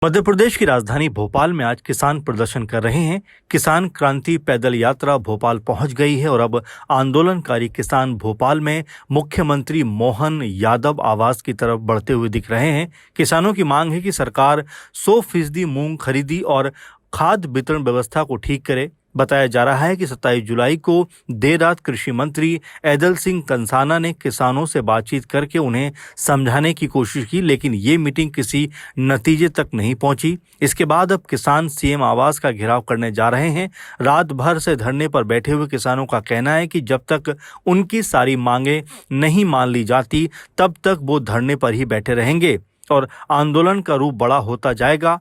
मध्य प्रदेश की राजधानी भोपाल में आज किसान प्रदर्शन कर रहे हैं। किसान क्रांति पैदल यात्रा भोपाल पहुंच गई है और अब आंदोलनकारी किसान भोपाल में मुख्यमंत्री मोहन यादव आवास की तरफ बढ़ते हुए दिख रहे हैं। किसानों की मांग है कि सरकार 100% मूंग खरीदी और खाद वितरण व्यवस्था को ठीक करे। बताया जा रहा है कि 27 जुलाई को देर रात कृषि मंत्री ऐदल सिंह कंसाना ने किसानों से बातचीत करके उन्हें समझाने की कोशिश की, लेकिन ये मीटिंग किसी नतीजे तक नहीं पहुंची। इसके बाद अब किसान सीएम आवास का घेराव करने जा रहे हैं। रात भर से धरने पर बैठे हुए किसानों का कहना है कि जब तक उनकी सारी मांगें नहीं मान ली जाती तब तक वो धरने पर ही बैठे रहेंगे और आंदोलन का रूप बड़ा होता जाएगा।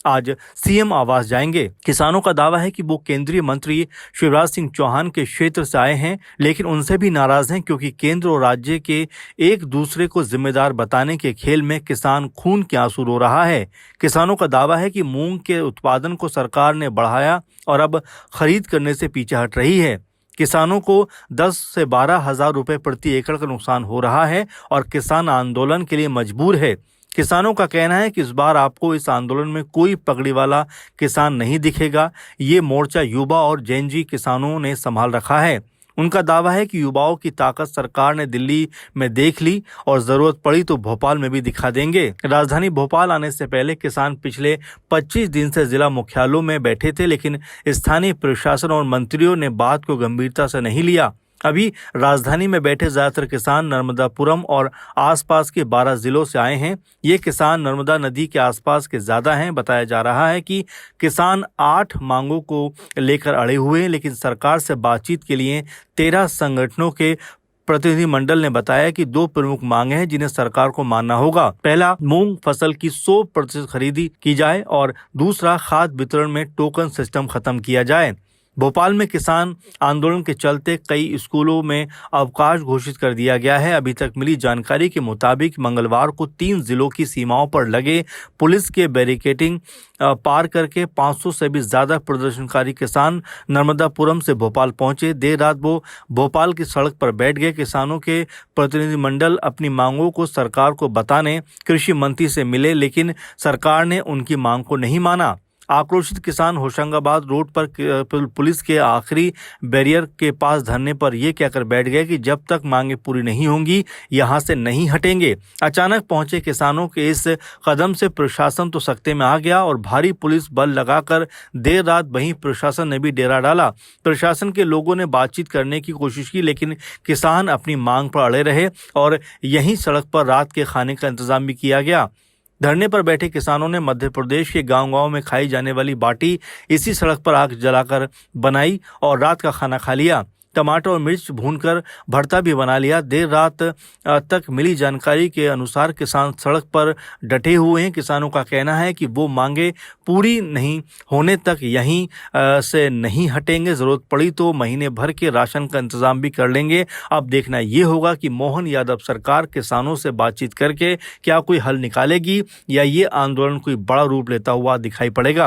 आज सीएम आवास जाएंगे। किसानों का दावा है कि वो केंद्रीय मंत्री शिवराज सिंह चौहान के क्षेत्र से आए हैं, लेकिन उनसे भी नाराज हैं क्योंकि केंद्र और राज्य के एक दूसरे को जिम्मेदार बताने के खेल में किसान खून के आंसू रो रहा है। किसानों का दावा है कि मूंग के उत्पादन को सरकार ने बढ़ाया और अब खरीद करने से पीछे हट रही है। किसानों को 10 से 12 हजार रुपए प्रति एकड़ का नुकसान हो रहा है और किसान आंदोलन के लिए मजबूर है। किसानों का कहना है कि इस बार आपको इस आंदोलन में कोई पगड़ी वाला किसान नहीं दिखेगा। ये मोर्चा युवा और जेनजी किसानों ने संभाल रखा है। उनका दावा है कि युवाओं की ताकत सरकार ने दिल्ली में देख ली और जरूरत पड़ी तो भोपाल में भी दिखा देंगे। राजधानी भोपाल आने से पहले किसान पिछले 25 दिन से जिला मुख्यालयों में बैठे थे, लेकिन स्थानीय प्रशासन और मंत्रियों ने बात को गंभीरता से नहीं लिया। अभी राजधानी में बैठे ज्यादातर किसान नर्मदापुरम और आसपास के 12 जिलों से आए हैं। ये किसान नर्मदा नदी के आसपास के ज्यादा हैं। बताया जा रहा है कि किसान 8 मांगों को लेकर अड़े हुए हैं, लेकिन सरकार से बातचीत के लिए 13 संगठनों के प्रतिनिधिमंडल ने बताया कि 2 प्रमुख मांगे हैं जिन्हें सरकार को मानना होगा। पहला, मूंग फसल की 100% खरीदी की जाए और दूसरा, खाद वितरण में टोकन सिस्टम खत्म किया जाए। भोपाल में किसान आंदोलन के चलते कई स्कूलों में अवकाश घोषित कर दिया गया है। अभी तक मिली जानकारी के मुताबिक मंगलवार को 3 जिलों की सीमाओं पर लगे पुलिस के बैरिकेडिंग पार करके 500 से भी ज्यादा प्रदर्शनकारी किसान नर्मदापुरम से भोपाल पहुंचे। देर रात वो भोपाल की सड़क पर बैठ गए। किसानों के प्रतिनिधिमंडल अपनी मांगों को सरकार को बताने कृषि मंत्री से मिले, लेकिन सरकार ने उनकी मांग को नहीं माना। आक्रोशित किसान होशंगाबाद रोड पर पुलिस के आखिरी बैरियर के पास धरने पर यह कहकर बैठ गए कि जब तक मांगे पूरी नहीं होंगी यहां से नहीं हटेंगे। अचानक पहुंचे किसानों के इस कदम से प्रशासन तो सख्ते में आ गया और भारी पुलिस बल लगाकर देर रात वहीं प्रशासन ने भी डेरा डाला। प्रशासन के लोगों ने बातचीत करने की कोशिश की, लेकिन किसान अपनी मांग पर अड़े रहे और यहीं सड़क पर रात के खाने का इंतजाम भी किया गया। धरने पर बैठे किसानों ने मध्य प्रदेश के गांव-गांव में खाई जाने वाली बाटी इसी सड़क पर आग जलाकर बनाई और रात का खाना खा लिया। टमाटर और मिर्च भूनकर भरता भी बना लिया। देर रात तक मिली जानकारी के अनुसार किसान सड़क पर डटे हुए हैं। किसानों का कहना है कि वो मांगे पूरी नहीं होने तक यहीं से नहीं हटेंगे। जरूरत पड़ी तो महीने भर के राशन का इंतजाम भी कर लेंगे। अब देखना ये होगा कि मोहन यादव सरकार किसानों से बातचीत करके क्या कोई हल निकालेगी या ये आंदोलन कोई बड़ा रूप लेता हुआ दिखाई पड़ेगा।